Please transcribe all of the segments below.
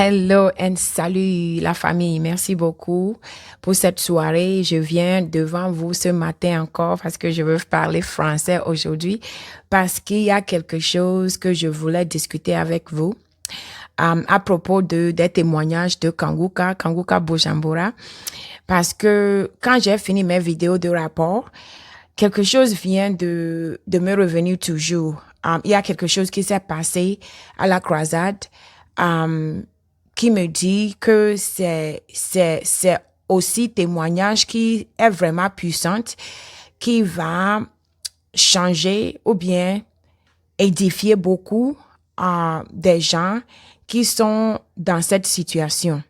Hello and salut la famille. Merci beaucoup pour cette soirée. Je viens devant vous ce matin encore parce que je veux parler français aujourd'hui parce qu'il y a quelque chose que je voulais discuter avec vous à propos des témoignages de Kanguka Bujumbura. Parce que quand j'ai fini mes vidéos de rapport, quelque chose vient de me revenir toujours. Il y a quelque chose qui s'est passé à la croisade. Qui me dit que c'est aussi témoignage qui est vraiment puissante, qui va changer ou bien édifier beaucoup des gens qui sont dans cette situation.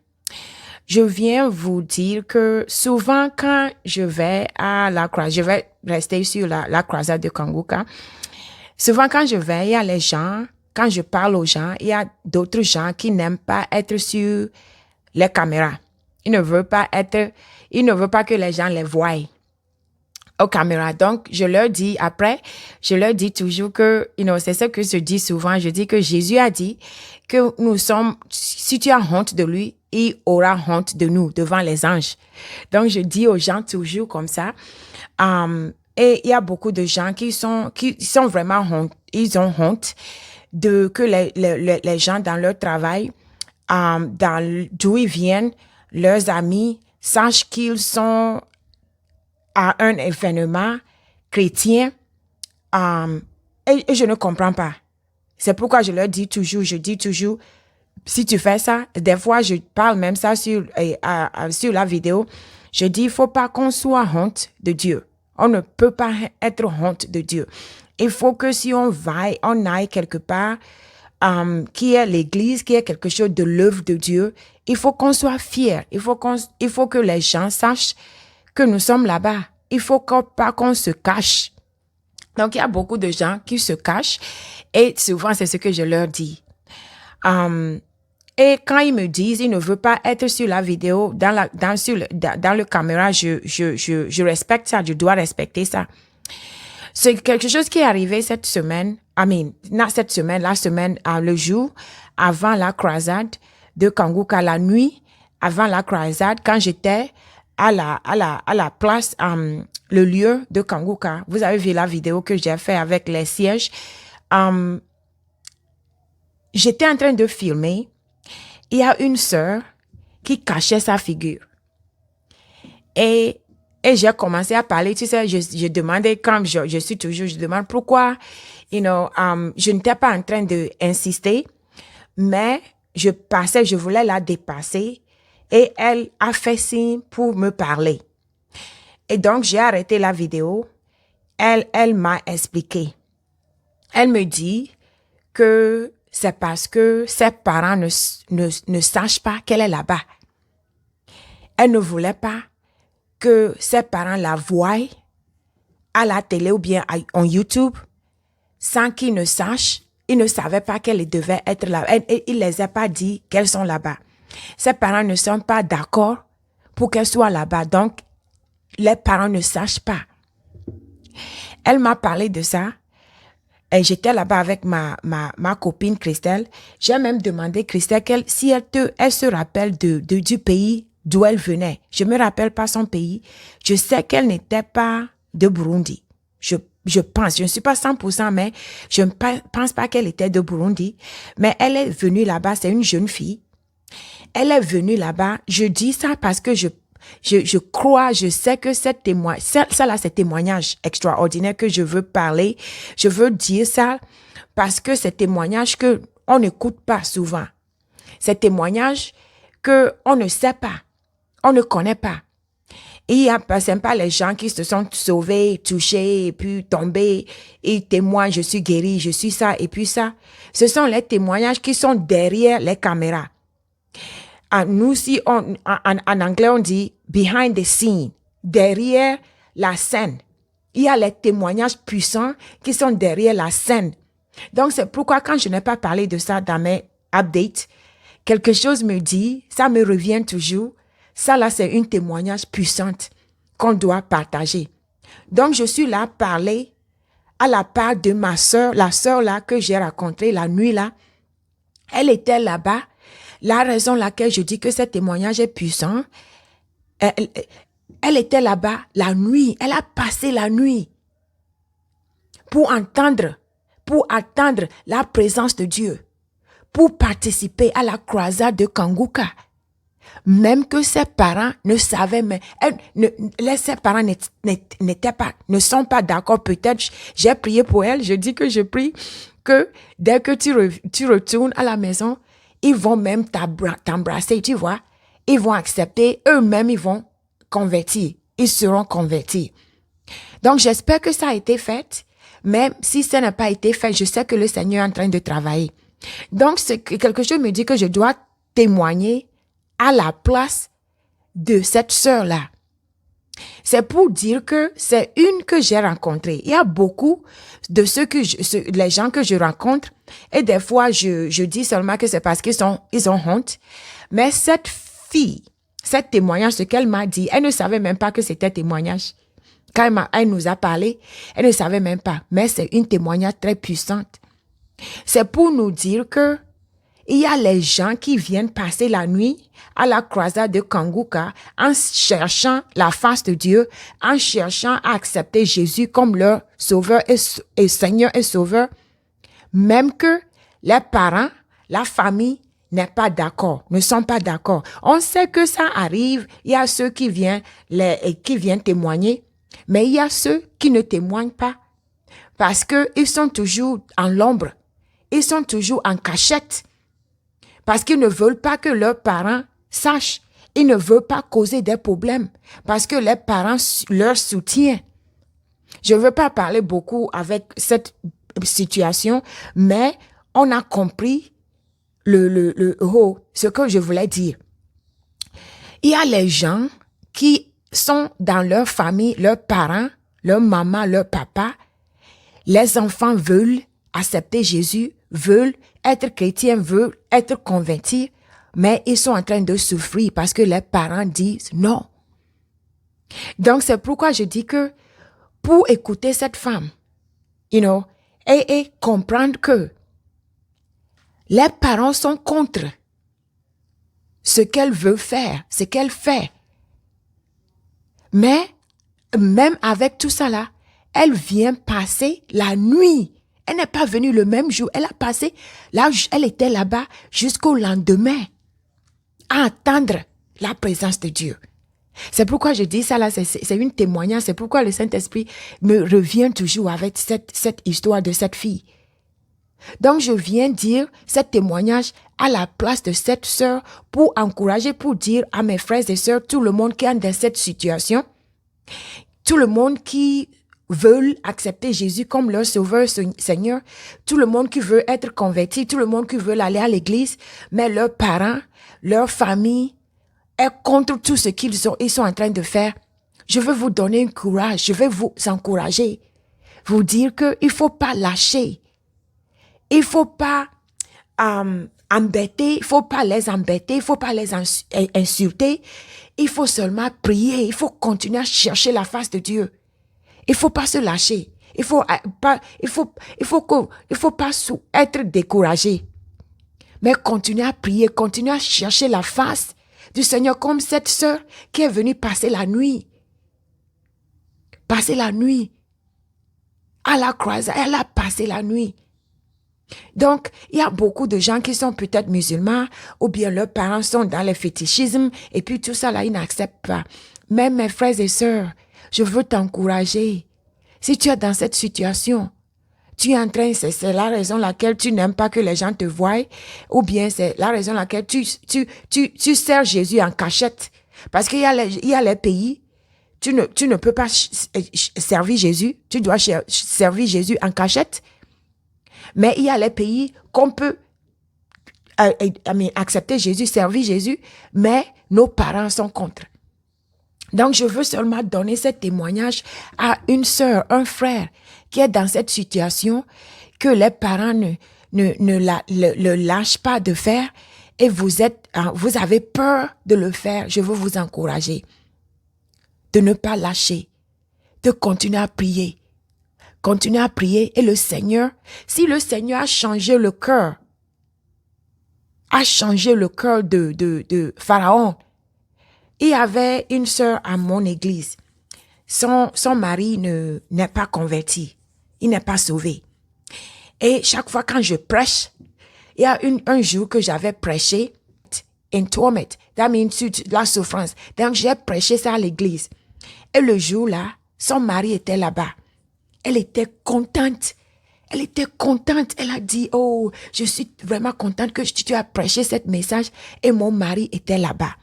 Je viens vous dire que souvent quand je vais à la croisade, je vais rester sur la croisade de Kanguka, souvent quand je vais, il y a les gens. Quand je parle aux gens, il y a d'autres gens qui n'aiment pas être sur les caméras. Ils ne veulent pas que les gens les voient aux caméras. Donc, je leur dis toujours que, c'est ce que je dis souvent. Je dis que Jésus a dit que si tu as honte de lui, il aura honte de nous devant les anges. Donc, je dis aux gens toujours comme ça. Et il y a beaucoup de gens qui sont vraiment honte. Ils ont honte que les gens dans leur travail, d'où ils viennent, leurs amis, sachent qu'ils sont à un événement chrétien. Et je ne comprends pas. C'est pourquoi je dis toujours, si tu fais ça, des fois je parle même ça sur la vidéo, je dis, il faut pas qu'on soit honte de Dieu. On ne peut pas être honte de Dieu. Il faut que si on aille quelque part, qui est l'église, qui est quelque chose de l'œuvre de Dieu, il faut qu'on soit fier. Il faut que les gens sachent que nous sommes là-bas. Il faut pas qu'on se cache. Donc, il y a beaucoup de gens qui se cachent et souvent, c'est ce que je leur dis. Et quand ils me disent, ils ne veulent pas être sur la vidéo, dans le caméra, je respecte ça, je dois respecter ça. C'est quelque chose qui est arrivé cette semaine, le jour avant la croisade de Kanguka, la nuit avant la croisade, quand j'étais à la place, le lieu de Kanguka. Vous avez vu la vidéo que j'ai fait avec les sièges. J'étais en train de filmer. Il y a une sœur qui cachait sa figure. Et j'ai commencé à parler, tu sais, je demandais, comme je suis toujours, je demande pourquoi, je n'étais pas en train d'insister, mais je voulais la dépasser et elle a fait signe pour me parler. Et donc, j'ai arrêté la vidéo. Elle m'a expliqué. Elle me dit que c'est parce que ses parents ne sachent pas qu'elle est là-bas. Elle ne voulait pas que ses parents la voient à la télé ou bien en YouTube sans qu'ils ne sachent. Ils ne savaient pas qu'elle devait être là. Il ne les a pas dit qu'elles sont là-bas. Ses parents ne sont pas d'accord pour qu'elle soit là-bas. Donc, les parents ne sachent pas. Elle m'a parlé de ça. Et j'étais là-bas avec ma copine Christelle. J'ai même demandé Christelle si elle se rappelle du pays d'où elle venait. Je me rappelle pas son pays. Je sais qu'elle n'était pas de Burundi. Je pense, je ne suis pas 100%, mais je ne pense pas qu'elle était de Burundi. Mais elle est venue là-bas, c'est une jeune fille. Elle est venue là-bas. Je dis ça parce que je crois, je sais que ça là, c'est témoignage extraordinaire que je veux parler. Je veux dire ça parce que c'est témoignage que on n'écoute pas souvent. C'est témoignage que on ne sait pas, on ne connaît pas. Et c'est pas les gens qui se sont sauvés, touchés, et puis tombés, et témoignent, je suis guéri, je suis ça, et puis ça. Ce sont les témoignages qui sont derrière les caméras. Nous, en anglais, on dit behind the scene, derrière la scène. Il y a les témoignages puissants qui sont derrière la scène. Donc, c'est pourquoi quand je n'ai pas parlé de ça dans mes updates, quelque chose me dit, ça me revient toujours. Ça, là, c'est une témoignage puissante qu'on doit partager. Donc, je suis là parler à la part de ma sœur, la sœur là que j'ai rencontrée la nuit là. Elle était là-bas. la raison laquelle je dis que ce témoignage est puissant, elle était là-bas la nuit. Elle a passé la nuit pour attendre la présence de Dieu, pour participer à la croisade de Kanguka. Même que ses parents ne savaient, mais ses parents ne sont pas d'accord. Peut-être, j'ai prié pour elle. Je dis que je prie que dès que tu retournes à la maison, ils vont même t'embrasser, tu vois. Ils vont accepter, eux-mêmes, ils vont convertir. Ils seront convertis. Donc, j'espère que ça a été fait. Même si ça n'a pas été fait, je sais que le Seigneur est en train de travailler. Donc, quelque chose me dit que je dois témoigner à la place de cette sœur-là. C'est pour dire que c'est une que j'ai rencontrée. Il y a beaucoup de les gens que je rencontre, et des fois, je dis seulement que c'est parce qu'ils ont honte. Mais cette fille, cette témoignage, ce qu'elle m'a dit, elle ne savait même pas que c'était témoignage. Quand elle nous a parlé, elle ne savait même pas. Mais c'est une témoignage très puissante. C'est pour nous dire que il y a les gens qui viennent passer la nuit à la croisade de Kanguka en cherchant la face de Dieu, en cherchant à accepter Jésus comme leur sauveur et Seigneur et sauveur, même que les parents, la famille n'est pas d'accord, ne sont pas d'accord. On sait que ça arrive, il y a ceux qui viennent témoigner, mais il y a ceux qui ne témoignent pas parce qu'ils sont toujours en l'ombre, ils sont toujours en cachette. Parce qu'ils ne veulent pas que leurs parents sachent. Ils ne veulent pas causer des problèmes parce que les parents leur soutiennent. Je ne veux pas parler beaucoup avec cette situation, mais on a compris ce que je voulais dire. Il y a les gens qui sont dans leur famille, leurs parents, leur maman, leur papa. Les enfants veulent accepter Jésus, veulent être chrétiens, veulent être convertis, mais ils sont en train de souffrir parce que les parents disent non. Donc, c'est pourquoi je dis que pour écouter cette femme, et comprendre que les parents sont contre ce qu'elle veut faire, ce qu'elle fait. Mais, même avec tout ça là, elle vient passer la nuit. Elle n'est pas venue le même jour. Elle a passé, là, elle était là-bas jusqu'au lendemain à attendre la présence de Dieu. C'est pourquoi je dis ça là, c'est une témoignage. C'est pourquoi le Saint-Esprit me revient toujours avec cette histoire de cette fille. Donc, je viens dire ce témoignage à la place de cette sœur pour encourager, pour dire à mes frères et sœurs, tout le monde qui est dans cette situation, tout le monde qui veulent accepter Jésus comme leur sauveur, Seigneur, tout le monde qui veut être converti, tout le monde qui veut aller à l'église, mais leurs parents, leur famille est contre tout ce qu'ils sont en train de faire. Je veux vous donner un courage, je vais vous encourager, vous dire qu'il ne faut pas lâcher, il ne faut pas embêter, il ne faut pas les embêter, il ne faut pas les insulter, il faut seulement prier, il faut continuer à chercher la face de Dieu. Il faut pas se lâcher. Il faut pas être découragé. Mais continuer à prier, continuer à chercher la face du Seigneur comme cette sœur qui est venue passer la nuit. Passer la nuit. À la croisade, elle a passé la nuit. Donc, il y a beaucoup de gens qui sont peut-être musulmans ou bien leurs parents sont dans le fétichisme et puis tout ça là, ils n'acceptent pas. Même mes frères et sœurs, je veux t'encourager. Si tu es dans cette situation, tu es en train, c'est la raison laquelle tu n'aimes pas que les gens te voient, ou bien c'est la raison laquelle tu sers Jésus en cachette. Parce qu'il y a les pays, tu ne peux pas servir Jésus, tu dois servir Jésus en cachette. Mais il y a les pays qu'on peut accepter Jésus, servir Jésus, mais nos parents sont contre. Donc, je veux seulement donner ce témoignage à une sœur, un frère qui est dans cette situation que les parents ne lâchent pas de faire et vous avez peur de le faire. Je veux vous encourager de ne pas lâcher, de continuer à prier. Continuez à prier et le Seigneur, si le Seigneur a changé le cœur a changé le cœur de Pharaon. Il y avait une sœur à mon église. Son mari n'est pas converti. Il n'est pas sauvé. Et chaque fois quand je prêche, il y a un jour que j'avais prêché in torment, that means la souffrance. Donc j'ai prêché ça à l'église. Et le jour-là, son mari était là-bas. Elle était contente. Elle était contente. Elle a dit, oh, je suis vraiment contente que tu as prêché ce message. Et mon mari était là-bas.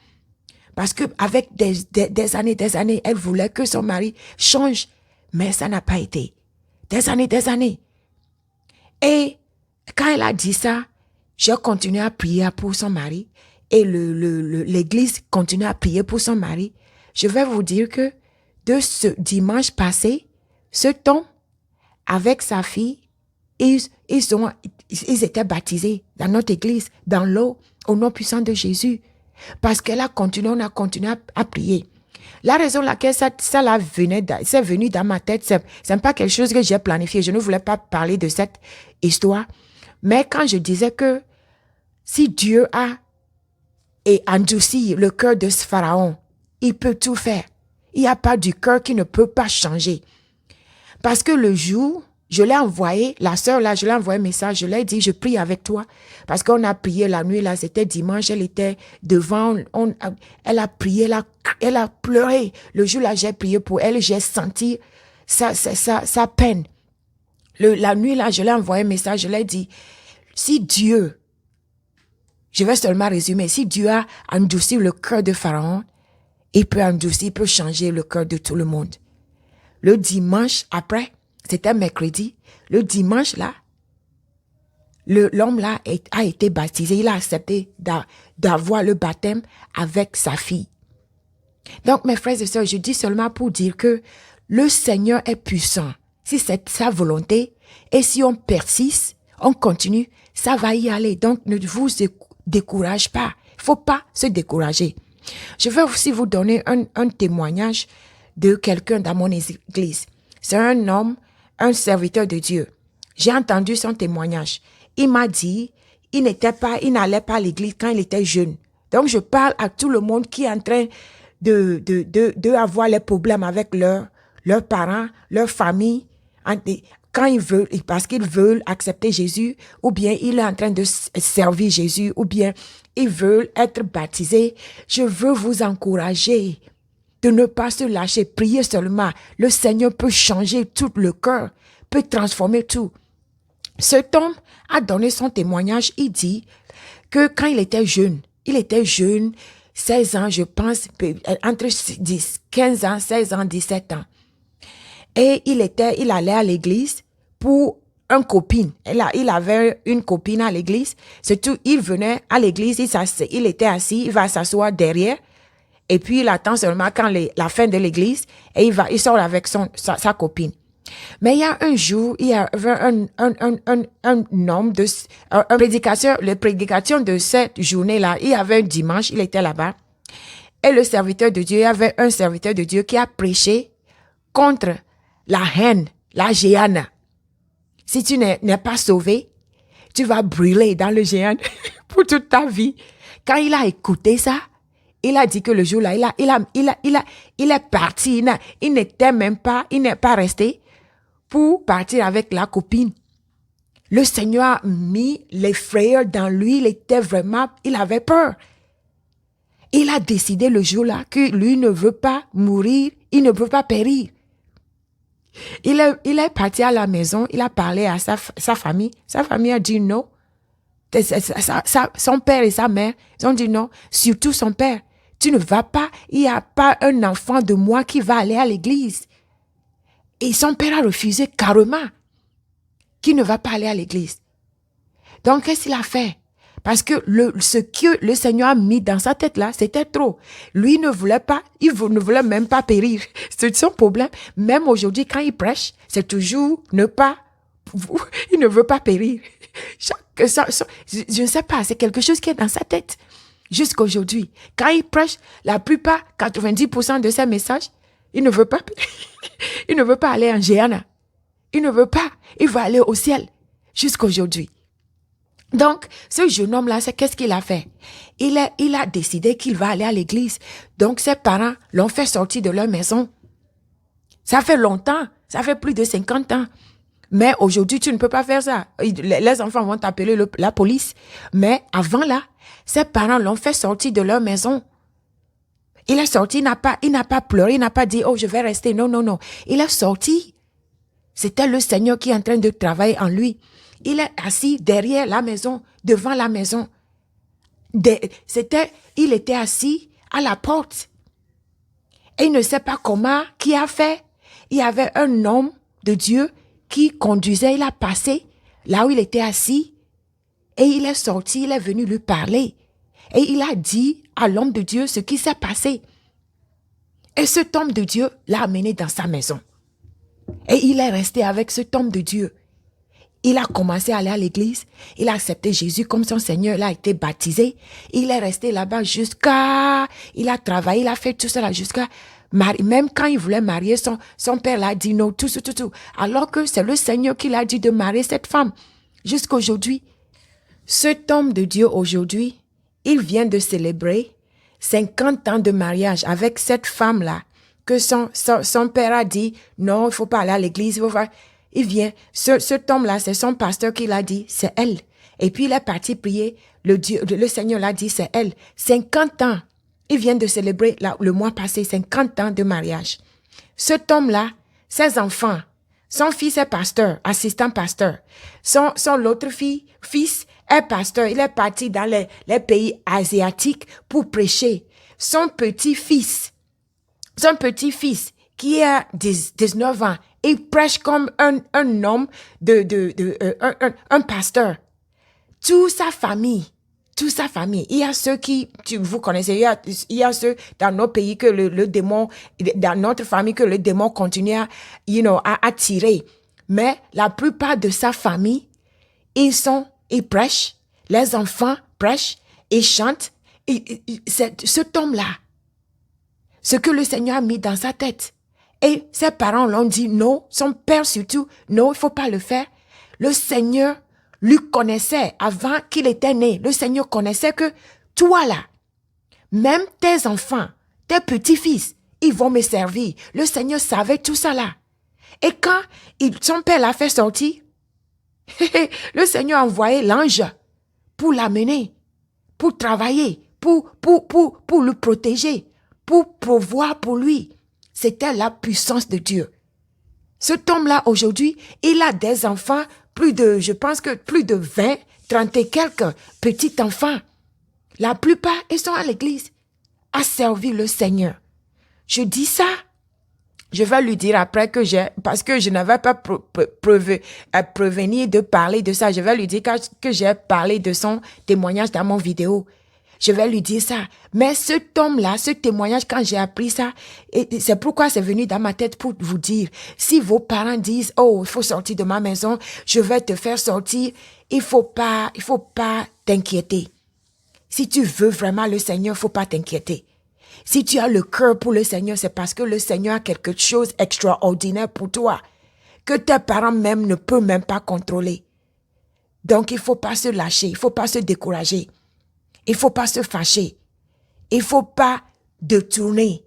Parce qu'avec des années, elle voulait que son mari change. Mais ça n'a pas été. Des années. Et quand elle a dit ça, j'ai continué à prier pour son mari. Et l'église continue à prier pour son mari. Je vais vous dire que de ce dimanche passé, ce temps, avec sa fille, ils étaient baptisés dans notre église, dans l'eau, au nom puissant de Jésus. Parce qu'elle a continué, on a continué à prier. La raison laquelle c'est venu dans ma tête, c'est pas quelque chose que j'ai planifié. Je ne voulais pas parler de cette histoire. Mais quand je disais que si Dieu a endurci le cœur de ce Pharaon, il peut tout faire. Il n'y a pas du cœur qui ne peut pas changer. Parce que le jour, je l'ai envoyé, la sœur là, je l'ai envoyé un message, je lui ai dit, je prie avec toi. Parce qu'on a prié la nuit là, c'était dimanche, elle était devant, elle a prié, elle a pleuré. Le jour là, j'ai prié pour elle, j'ai senti sa peine. La nuit là, je lui ai envoyé un message, je lui ai dit, si Dieu, je vais seulement résumer, si Dieu a endurci le cœur de Pharaon, il peut changer le cœur de tout le monde. Le dimanche après, c'était mercredi, le dimanche là, l'homme là a été baptisé, il a accepté d'avoir le baptême avec sa fille. Donc mes frères et sœurs, je dis seulement pour dire que le Seigneur est puissant. Si c'est sa volonté et si on persiste, on continue, ça va y aller. Donc ne vous découragez pas. Il ne faut pas se décourager. Je vais aussi vous donner un témoignage de quelqu'un dans mon église. C'est un homme, un serviteur de Dieu. J'ai entendu son témoignage. Il m'a dit, il n'allait pas à l'église quand il était jeune. Donc je parle à tout le monde qui est en train de avoir les problèmes avec leurs parents, leur famille, quand ils veulent, parce qu'ils veulent accepter Jésus, ou bien il est en train de servir Jésus, ou bien ils veulent être baptisés. Je veux vous encourager de ne pas se lâcher, prier seulement. Le Seigneur peut changer tout le cœur, peut transformer tout. Cet homme a donné son témoignage. Il dit que quand il était jeune, 16 ans, je pense, entre 15 ans, 16 ans, 17 ans. Et il allait à l'église pour une copine. Il avait une copine à l'église. Surtout, il venait à l'église, il était assis, il va s'asseoir derrière. Et puis, il attend seulement quand la fin de l'église et il sort avec sa copine. Mais il y a un jour, il y avait un homme, un prédicateur, le prédicateur de cette journée-là, il y avait un dimanche, il était là-bas. Et le serviteur de Dieu, il y avait un serviteur de Dieu qui a prêché contre la haine, la géhenne. Si tu n'es pas sauvé, tu vas brûler dans le géhenne pour toute ta vie. Quand il a écouté ça, il a dit que le jour-là, il est parti. Il n'est pas resté pour partir avec la copine. Le Seigneur a mis les frayeurs dans lui. Il avait peur. Il a décidé le jour-là que lui ne veut pas mourir, il ne veut pas périr. Il est parti à la maison, il a parlé à sa famille. Sa famille a dit non. Son père et sa mère, ils ont dit non. Surtout son père. Tu ne vas pas, il n'y a pas un enfant de moi qui va aller à l'église. Et son père a refusé carrément qu'il ne va pas aller à l'église. Donc, qu'est-ce qu'il a fait? Parce que ce que le Seigneur a mis dans sa tête là, c'était trop. Lui ne voulait pas, il ne voulait même pas périr. C'est son problème. Même aujourd'hui, quand il prêche, c'est toujours il ne veut pas périr. Je ne sais pas, c'est quelque chose qui est dans sa tête. Jusqu'à aujourd'hui, quand il prêche, la plupart, 90% de ses messages, il ne veut pas, il ne veut pas aller en Géana. Il ne veut pas, il veut aller au ciel. Jusqu'à aujourd'hui. Donc, ce jeune homme-là, c'est qu'est-ce qu'il a fait? Il a décidé qu'il va aller à l'église. Donc, ses parents l'ont fait sortir de leur maison. Ça fait longtemps. Ça fait plus de 50 ans. Mais aujourd'hui, tu ne peux pas faire ça. Les enfants vont t'appeler la police. Mais avant là, ses parents l'ont fait sortir de leur maison. Il est sorti, il n'a pas pleuré, il n'a pas dit, oh, je vais rester. Non, non, non. Il est sorti. C'était le Seigneur qui est en train de travailler en lui. Il est assis derrière la maison, devant la maison. Il était assis à la porte. Et il ne sait pas comment, qui a fait. Il y avait un homme de Dieu qui conduisait, il a passé là où il était assis. Et il est sorti, il est venu lui parler. Et il a dit à l'homme de Dieu ce qui s'est passé. Et cet homme de Dieu l'a amené dans sa maison. Et il est resté avec cet homme de Dieu. Il a commencé à aller à l'église. Il a accepté Jésus comme son Seigneur. Il a été baptisé. Il est resté là-bas il a travaillé, il a fait tout cela jusqu'à... Même quand il voulait marier, son père l'a dit non, tout. Alors que c'est le Seigneur qui l'a dit de marier cette femme. Jusqu'à aujourd'hui. Cet homme de Dieu aujourd'hui, il vient de célébrer 50 ans de mariage avec cette femme-là que son père a dit non, il ne faut pas aller à l'église. Il vient, cet homme-là, c'est son pasteur qui l'a dit, c'est elle. Et puis il est parti prier, le Seigneur l'a dit, c'est elle. 50 ans, il vient de célébrer le mois passé 50 ans de mariage. Cet homme-là, ses enfants, son fils est pasteur, assistant pasteur. L'autre fils est pasteur, il est parti dans les pays asiatiques pour prêcher. Son petit-fils, qui a 19 ans, il prêche comme un homme, un pasteur. Toute sa famille. Il y a ceux vous connaissez, il y a ceux dans nos pays que le démon, dans notre famille que le démon continue à attirer. Mais la plupart de sa famille, ils prêchent, les enfants prêchent, ils chantent. Cet homme-là, ce que le Seigneur a mis dans sa tête. Et ses parents l'ont dit non, son père surtout, non, il ne faut pas le faire. Le Seigneur lui connaissait avant qu'il était né. Le Seigneur connaissait que toi là, même tes enfants, tes petits-fils, ils vont me servir. Le Seigneur savait tout ça là. Et quand son père l'a fait sortir, le Seigneur a envoyé l'ange pour l'amener, pour travailler, pour le protéger, pour pourvoir pour lui. C'était la puissance de Dieu. Cet homme-là, aujourd'hui, il a des enfants, je pense que plus de 20, 30 et quelques petits enfants. La plupart, ils sont à l'église, à servir le Seigneur. Je dis ça, je vais lui dire après parce que je n'avais pas prévenu de parler de ça. Je vais lui dire que j'ai parlé de son témoignage dans mon vidéo. Je vais lui dire ça. Mais cet homme-là, ce témoignage, quand j'ai appris ça, et c'est pourquoi c'est venu dans ma tête pour vous dire, si vos parents disent, oh, il faut sortir de ma maison, je vais te faire sortir, il faut pas t'inquiéter. Si tu veux vraiment le Seigneur, il faut pas t'inquiéter. Si tu as le cœur pour le Seigneur, c'est parce que le Seigneur a quelque chose d'extraordinaire pour toi, que tes parents même ne peuvent même pas contrôler. Donc, il faut pas se lâcher, il faut pas se décourager. Il faut pas se fâcher. Il faut pas détourner.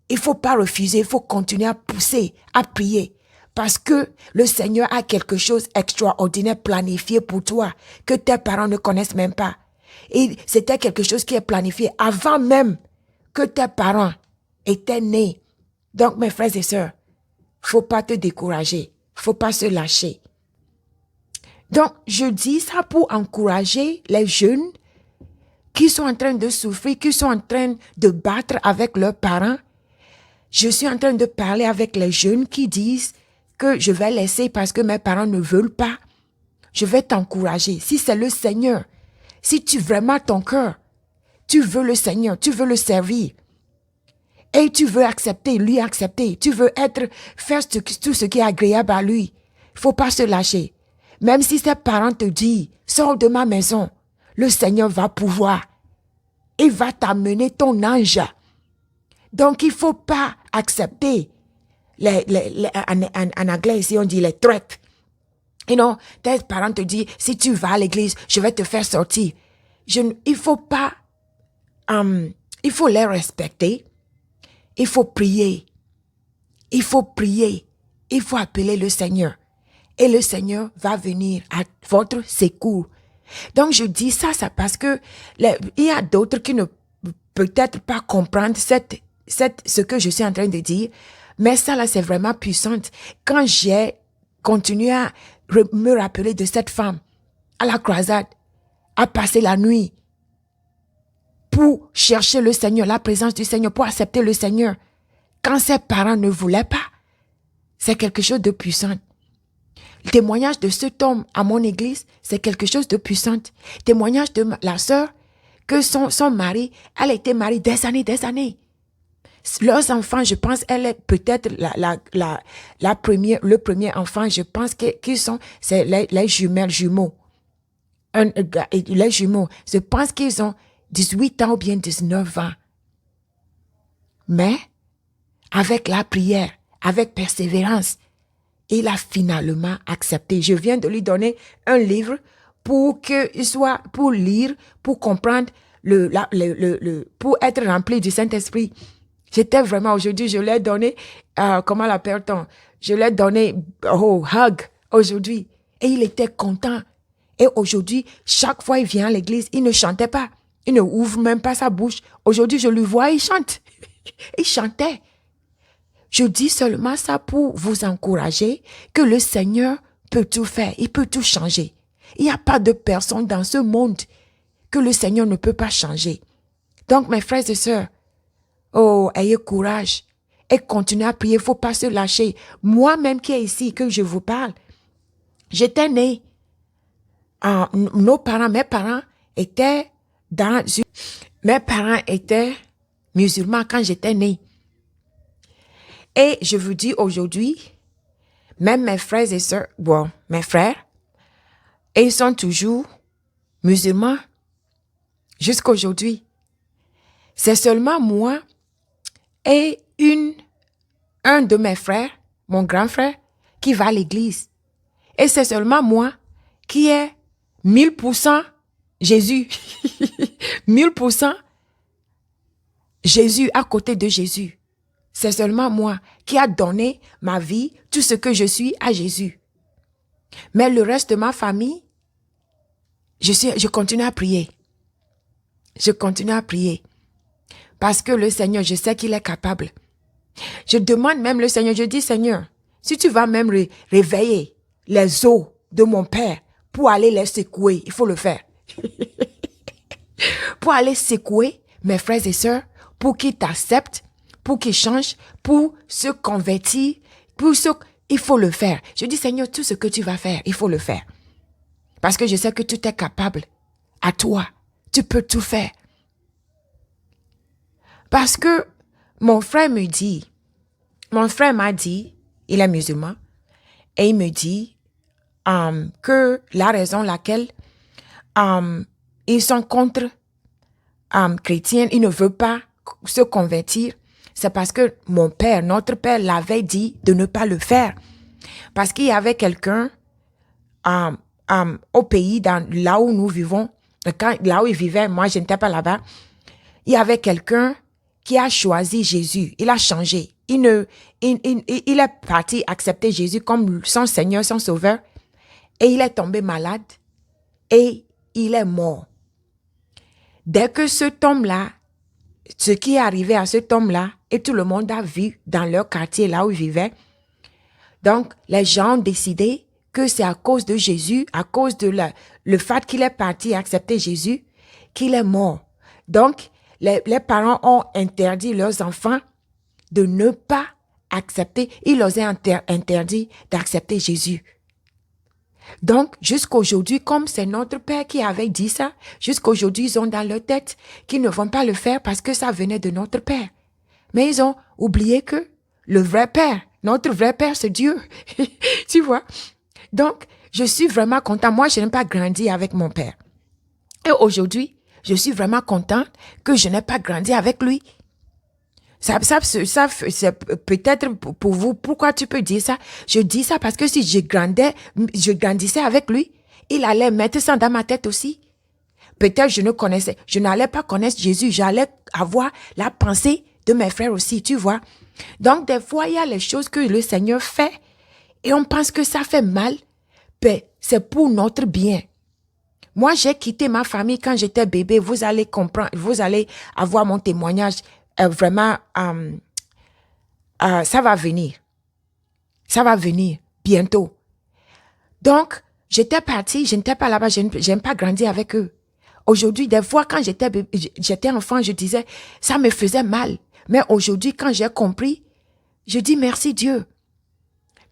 Il faut pas refuser. Il faut continuer à pousser, à prier. Parce que le Seigneur a quelque chose d'extraordinaire planifié pour toi que tes parents ne connaissent même pas. Et c'était quelque chose qui est planifié avant même que tes parents étaient nés. Donc, mes frères et sœurs, faut pas te décourager. Faut pas se lâcher. Donc, je dis ça pour encourager les jeunes qui sont en train de souffrir, qui sont en train de battre avec leurs parents. Je suis en train de parler avec les jeunes qui disent que je vais laisser parce que mes parents ne veulent pas. Je vais t'encourager. Si c'est le Seigneur, si tu vraiment ton cœur, tu veux le Seigneur, tu veux le servir et tu veux lui accepter, tu veux faire tout ce qui est agréable à lui. Il faut pas se lâcher. Même si ses parents te disent, sors de ma maison, le Seigneur va pouvoir. Il va t'amener ton ange. Donc, il ne faut pas accepter, en anglais ici on dit les threats. Et non, tes parents te disent, si tu vas à l'église, je vais te faire sortir. Il faut pas, il faut les respecter. Il faut prier. Il faut prier. Il faut appeler le Seigneur. Et le Seigneur va venir à votre secours. Donc, je dis ça parce que il y a d'autres qui ne peut-être pas comprendre ce que je suis en train de dire. Mais ça, là, c'est vraiment puissant. Quand j'ai continué à me rappeler de cette femme à la croisade, à passer la nuit pour chercher le Seigneur, la présence du Seigneur, pour accepter le Seigneur, quand ses parents ne voulaient pas, c'est quelque chose de puissant. Le témoignage de cet homme à mon église, c'est quelque chose de puissant. Le témoignage de la sœur, que son mari, elle était mariée des années. Leurs enfants, je pense, elle est peut-être le premier enfant, je pense c'est les jumeaux. Les jumeaux, je pense qu'ils ont 18 ans ou bien 19 ans. Mais, avec la prière, avec persévérance, il a finalement accepté. Je viens de lui donner un livre pour lire, pour comprendre, pour être rempli du Saint-Esprit. J'étais vraiment, aujourd'hui, je l'ai donné, comment l'appelle-t-on? Je l'ai donné, hug, aujourd'hui. Et il était content. Et aujourd'hui, chaque fois il vient à l'église, il ne chantait pas. Il ne ouvre même pas sa bouche. Aujourd'hui, je le vois, il chante. Il chantait. Je dis seulement ça pour vous encourager que le Seigneur peut tout faire. Il peut tout changer. Il n'y a pas de personne dans ce monde que le Seigneur ne peut pas changer. Donc, mes frères et sœurs, ayez courage et continuez à prier. Il ne faut pas se lâcher. Moi-même qui est ici, que je vous parle, j'étais née. Mes parents étaient musulmans quand j'étais née. Et je vous dis aujourd'hui, même mes frères et sœurs, mes frères, ils sont toujours musulmans jusqu'à aujourd'hui. C'est seulement moi et un de mes frères, mon grand frère, qui va à l'église. Et c'est seulement moi qui est 1000% Jésus. 1000% Jésus à côté de Jésus. C'est seulement moi qui a donné ma vie, tout ce que je suis à Jésus. Mais le reste de ma famille, je continue à prier. Je continue à prier. Parce que le Seigneur, je sais qu'il est capable. Je demande même le Seigneur, je dis Seigneur, si tu vas même réveiller les os de mon père pour aller les secouer, il faut le faire. Pour aller secouer mes frères et sœurs, pour qu'ils t'acceptent, pour qu'ils changent, pour se convertir, il faut le faire. Je dis Seigneur, tout ce que tu vas faire, il faut le faire. Parce que je sais que tu es capable. À toi, tu peux tout faire. Parce que mon frère m'a dit, il est musulman, et il me dit que la raison laquelle ils sont contre chrétiens, ils ne veulent pas se convertir, c'est parce que notre père l'avait dit de ne pas le faire. Parce qu'il y avait quelqu'un au pays, là où nous vivons, là où il vivait, moi je n'étais pas là-bas, il y avait quelqu'un qui a choisi Jésus, il a changé. Il est parti accepter Jésus comme son Seigneur, son Sauveur, et il est tombé malade, et il est mort. Dès que cet homme-là, ce qui est arrivé à cet homme-là, et tout le monde a vu dans leur quartier, là où il vivait, donc les gens ont décidé que c'est à cause de Jésus, à cause de le fait qu'il est parti accepter Jésus, qu'il est mort. Donc, les parents ont interdit leurs enfants de ne pas accepter. Ils leur ont interdit d'accepter Jésus. Donc, jusqu'aujourd'hui, comme c'est notre père qui avait dit ça, jusqu'aujourd'hui, ils ont dans leur tête qu'ils ne vont pas le faire parce que ça venait de notre père. Mais ils ont oublié que le vrai père, notre vrai père, c'est Dieu. Tu vois? Donc, je suis vraiment content. Moi, je n'ai pas grandi avec mon père. Et aujourd'hui, je suis vraiment contente que je n'ai pas grandi avec lui. C'est peut-être pour vous, pourquoi tu peux dire ça? Je dis ça parce que si je grandissais avec lui, il allait mettre ça dans ma tête aussi. Peut-être je n'allais pas connaître Jésus, j'allais avoir la pensée de mes frères aussi, tu vois. Donc, des fois, il y a les choses que le Seigneur fait et on pense que ça fait mal, mais c'est pour notre bien. Moi, j'ai quitté ma famille quand j'étais bébé. Vous allez comprendre, vous allez avoir mon témoignage. Vraiment, ça va venir. Ça va venir bientôt. Donc, j'étais partie, je n'étais pas là-bas, je n'aime pas grandir avec eux. Aujourd'hui, des fois, quand j'étais enfant, je disais, ça me faisait mal. Mais aujourd'hui, quand j'ai compris, je dis merci Dieu.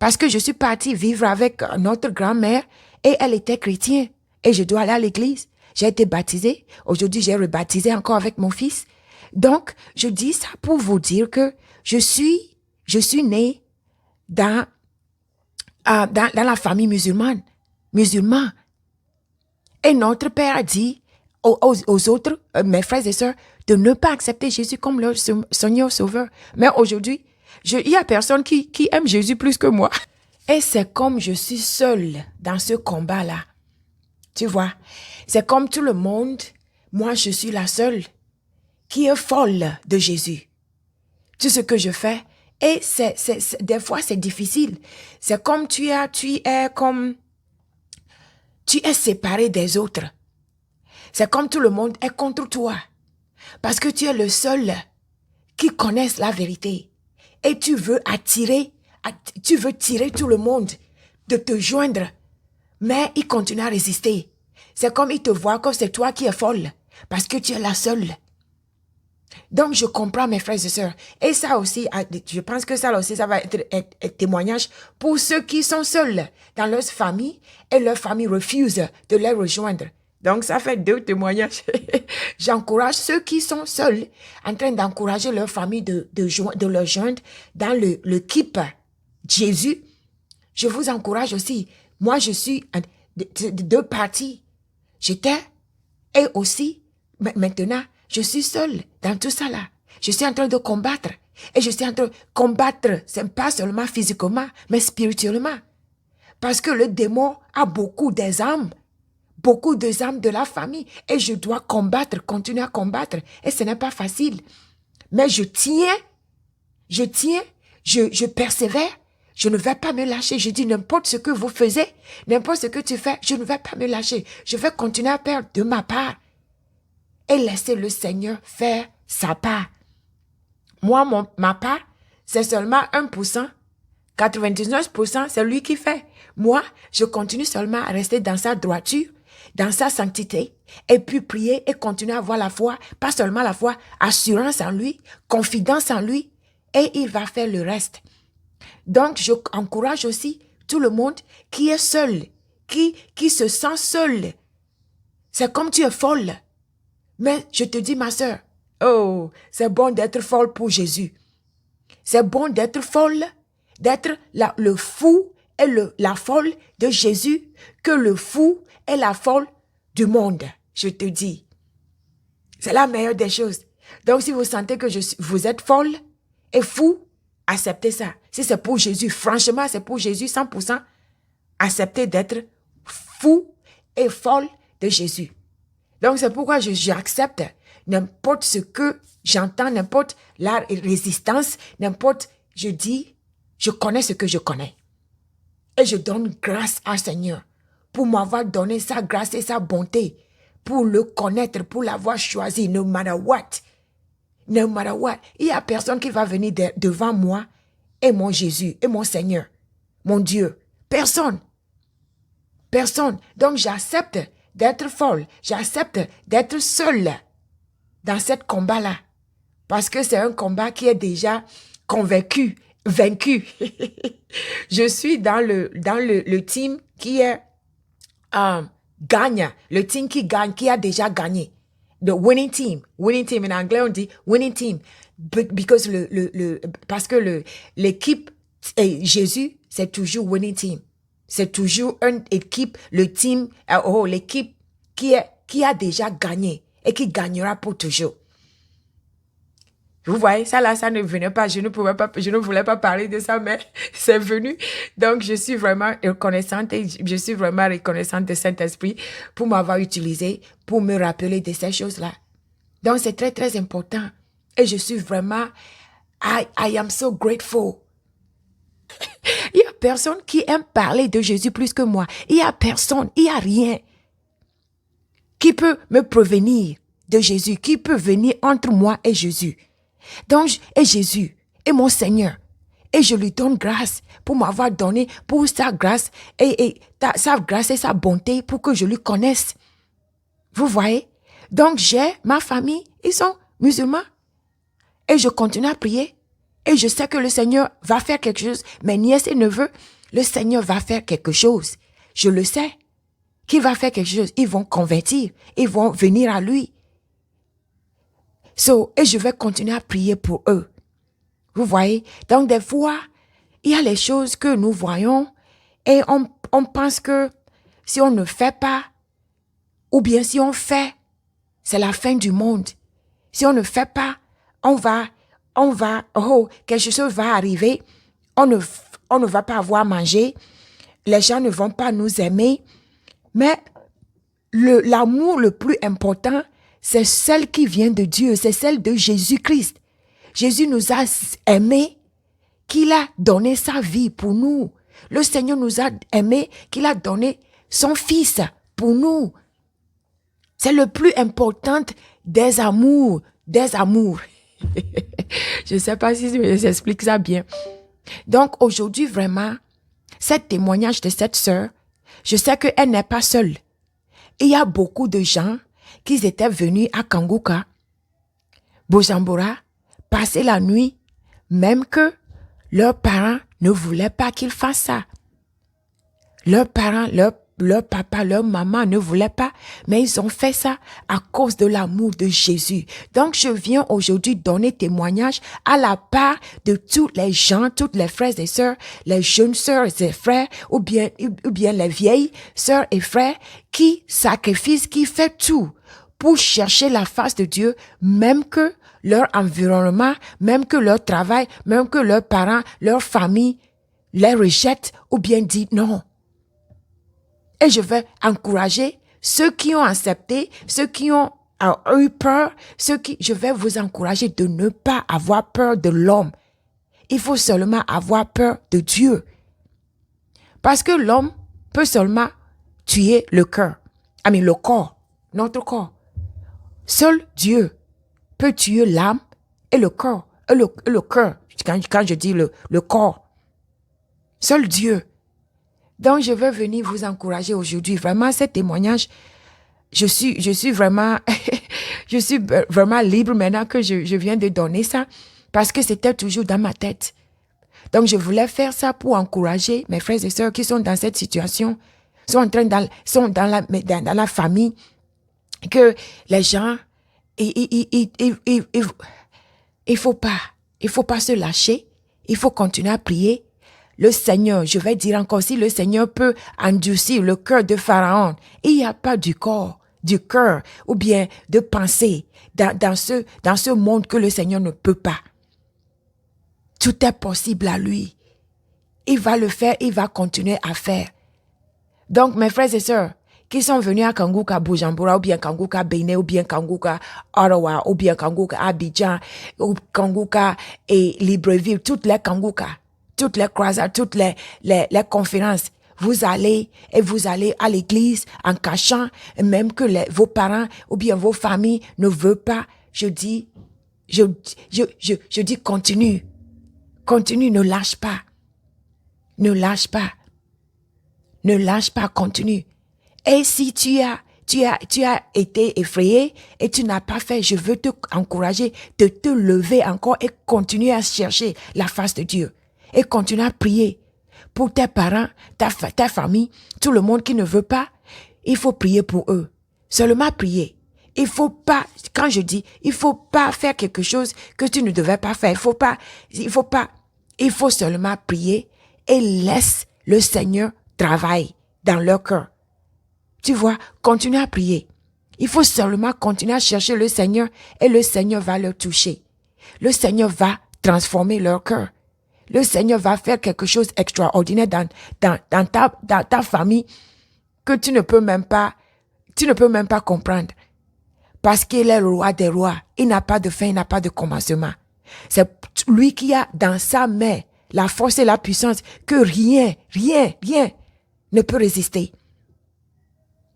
Parce que je suis partie vivre avec notre grand-mère et elle était chrétienne. Et je dois aller à l'église. J'ai été baptisée. Aujourd'hui, j'ai rebaptisé encore avec mon fils. Donc, je dis ça pour vous dire que je suis née dans la famille musulmane. Musulman. Et notre Père a dit aux autres, mes frères et sœurs, de ne pas accepter Jésus comme leur Seigneur Sauveur. Mais aujourd'hui, il y a personne qui aime Jésus plus que moi. Et c'est comme je suis seule dans ce combat-là. Tu vois, c'est comme tout le monde, moi je suis la seule qui est folle de Jésus. Tout ce que je fais, et des fois c'est difficile. C'est comme tu es séparé des autres. C'est comme tout le monde est contre toi. Parce que tu es le seul qui connaisse la vérité. Et tu veux tirer tout le monde de te joindre. Mais il continue à résister. C'est comme il te voit comme c'est toi qui es folle. Parce que tu es la seule. Donc, je comprends mes frères et sœurs. Et ça aussi, je pense que ça aussi, ça va être un témoignage pour ceux qui sont seuls dans leur famille et leur famille refuse de les rejoindre. Donc, ça fait 2 témoignages. J'encourage ceux qui sont seuls en train d'encourager leur famille de leur joindre dans l'équipe Jésus. Je vous encourage aussi. Moi, je suis de 2 parties. J'étais et aussi, maintenant, je suis seule dans tout ça là. Je suis en train de combattre. Et je suis en train de combattre, c'est pas seulement physiquement, mais spirituellement. Parce que le démon a beaucoup d'âmes de la famille. Et je dois combattre, continuer à combattre. Et ce n'est pas facile. Mais je persévère. Je ne vais pas me lâcher. Je dis n'importe ce que vous faites, n'importe ce que tu fais, je ne vais pas me lâcher. Je vais continuer à faire de ma part. Et laisser le Seigneur faire sa part. Moi, ma part, c'est seulement 1%. 99%, c'est lui qui fait. Moi, je continue seulement à rester dans sa droiture, dans sa sanctité, et puis prier et continuer à avoir la foi, pas seulement la foi, assurance en lui, confidence en lui, et il va faire le reste. Donc, je encourage aussi tout le monde qui est seul, qui se sent seul. C'est comme tu es folle. Mais je te dis, ma sœur, oh, c'est bon d'être folle pour Jésus. C'est bon d'être folle, d'être le fou et la folle de Jésus que le fou et la folle du monde, je te dis. C'est la meilleure des choses. Donc, si vous sentez que vous êtes folle et fou, acceptez ça. Si c'est pour Jésus, franchement, c'est pour Jésus 100%, acceptez d'être fou et folle de Jésus. Donc, c'est pourquoi j'accepte n'importe ce que j'entends, n'importe la résistance, je dis, je connais ce que je connais. Et je donne grâce à Seigneur pour m'avoir donné sa grâce et sa bonté, pour le connaître, pour l'avoir choisi, no matter what. No matter what. Il n'y a personne qui va venir devant moi et mon Jésus, et mon Seigneur, mon Dieu. Personne. Personne. Donc, j'accepte d'être folle. J'accepte d'être seule dans ce combat-là. Parce que c'est un combat qui est déjà vaincu. Je suis dans le team qui est gagne. Le team qui gagne, qui a déjà gagné. The winning team. Winning team. En anglais, on dit winning team. Parce que l'équipe Jésus, c'est toujours winning team. C'est toujours une équipe, l'équipe qui a déjà gagné et qui gagnera pour toujours. Vous voyez, ça là, ça ne venait pas. Je ne voulais pas parler de ça, mais c'est venu. Donc, je suis vraiment reconnaissante et je suis vraiment reconnaissante de Saint-Esprit pour m'avoir utilisé, pour me rappeler de ces choses-là. Donc, c'est très, très important. Et je suis vraiment, I am so grateful. Il n'y a personne qui aime parler de Jésus plus que moi. Il n'y a personne, il n'y a rien qui peut me prévenir de Jésus, qui peut venir entre moi et Jésus. Donc, et Jésus est mon Seigneur. Et je lui donne grâce pour m'avoir donné, pour sa grâce sa grâce et sa bonté pour que je lui connaisse. Vous voyez? Donc, j'ai ma famille, ils sont musulmans. Et je continue à prier. Et je sais que le Seigneur va faire quelque chose. Mes nièces et neveux, le Seigneur va faire quelque chose. Je le sais. Qu'il va faire quelque chose. Ils vont convertir. Ils vont venir à lui. Et je vais continuer à prier pour eux. Vous voyez? Donc, des fois, il y a les choses que nous voyons et on pense que si on ne fait pas, ou bien si on fait, c'est la fin du monde. Si on ne fait pas, quelque chose va arriver, on ne va pas avoir à manger, les gens ne vont pas nous aimer, mais l'amour le plus important, c'est celle qui vient de Dieu, c'est celle de Jésus-Christ. Jésus nous a aimés, qu'il a donné sa vie pour nous. Le Seigneur nous a aimés, qu'il a donné son Fils pour nous. C'est le plus important des amours, Je ne sais pas si j'explique ça bien. Donc aujourd'hui, vraiment, ce témoignage de cette sœur, je sais qu'elle n'est pas seule. Il y a beaucoup de gens qui étaient venus à Kanguka, Bujumbura, passer la nuit, même que leurs parents ne voulaient pas qu'ils fassent ça. Leurs parents, leur papa, leur maman ne voulaient pas, mais ils ont fait ça à cause de l'amour de Jésus. Donc, je viens aujourd'hui donner témoignage à la part de tous les gens, toutes les frères et sœurs, les jeunes sœurs et frères, ou bien les vieilles sœurs et frères qui sacrifient, qui font tout pour chercher la face de Dieu, même que leur environnement, même que leur travail, même que leurs parents, leur famille les rejettent ou bien disent non. Et je vais encourager ceux qui ont accepté, ceux qui ont eu peur, je vais vous encourager de ne pas avoir peur de l'homme. Il faut seulement avoir peur de Dieu. Parce que l'homme peut seulement tuer le corps, notre corps. Seul Dieu peut tuer l'âme et le corps, le cœur, quand je dis le corps. Seul Dieu. Donc, je veux venir vous encourager aujourd'hui. Vraiment, ce témoignage, je suis vraiment, je suis vraiment libre maintenant que je viens de donner ça parce que c'était toujours dans ma tête. Donc, je voulais faire ça pour encourager mes frères et sœurs qui sont dans cette situation, sont dans la famille, que les gens, il faut pas se lâcher, il faut continuer à prier. Le Seigneur, je vais dire encore, si le Seigneur peut endurcir le cœur de Pharaon, il n'y a pas du cœur ou bien de pensée dans ce monde que le Seigneur ne peut pas. Tout est possible à lui. Il va le faire, il va continuer à faire. Donc, mes frères et sœurs, qui sont venus à Kanguka, Bujumbura, ou bien Kanguka, Bénin, ou bien Kanguka, Ottawa, ou bien Kanguka, Abidjan, ou Kanguka et Libreville, toutes les Kanguka, toutes les croisades, toutes les conférences, vous allez à l'église en cachant, même que vos parents ou bien vos familles ne veulent pas. Je dis continue, ne lâche pas, continue. Et si tu as été effrayé et tu n'as pas fait, je veux te encourager de te lever encore et continuer à chercher la face de Dieu. Et continue à prier pour tes parents, ta famille, tout le monde qui ne veut pas. Il faut prier pour eux. Seulement prier. Il faut pas, quand je dis, il faut pas faire quelque chose que tu ne devais pas faire. Il faut seulement prier et laisse le Seigneur travailler dans leur cœur. Tu vois, continue à prier. Il faut seulement continuer à chercher le Seigneur et le Seigneur va leur toucher. le Seigneur va transformer leur cœur. Le Seigneur va faire quelque chose d'extraordinaire dans ta famille que tu ne peux même pas comprendre. Parce qu'il est le roi des rois. Il n'a pas de fin, il n'a pas de commencement. C'est lui qui a dans sa main la force et la puissance que rien ne peut résister.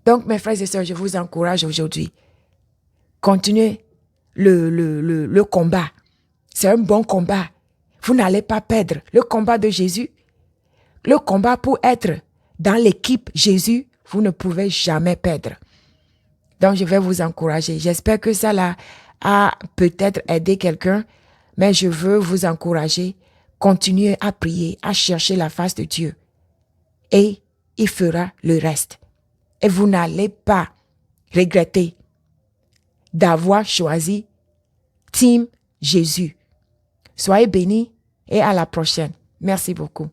Donc, mes frères et sœurs, je vous encourage aujourd'hui. Continuez le combat. C'est un bon combat. Vous n'allez pas perdre. Le combat de Jésus, le combat pour être dans l'équipe Jésus, vous ne pouvez jamais perdre. Donc, je vais vous encourager. J'espère que ça a peut-être aidé quelqu'un, mais je veux vous encourager. Continuez à prier, à chercher la face de Dieu. Et il fera le reste. Et vous n'allez pas regretter d'avoir choisi Team Jésus. Soyez bénis et à la prochaine. Merci beaucoup.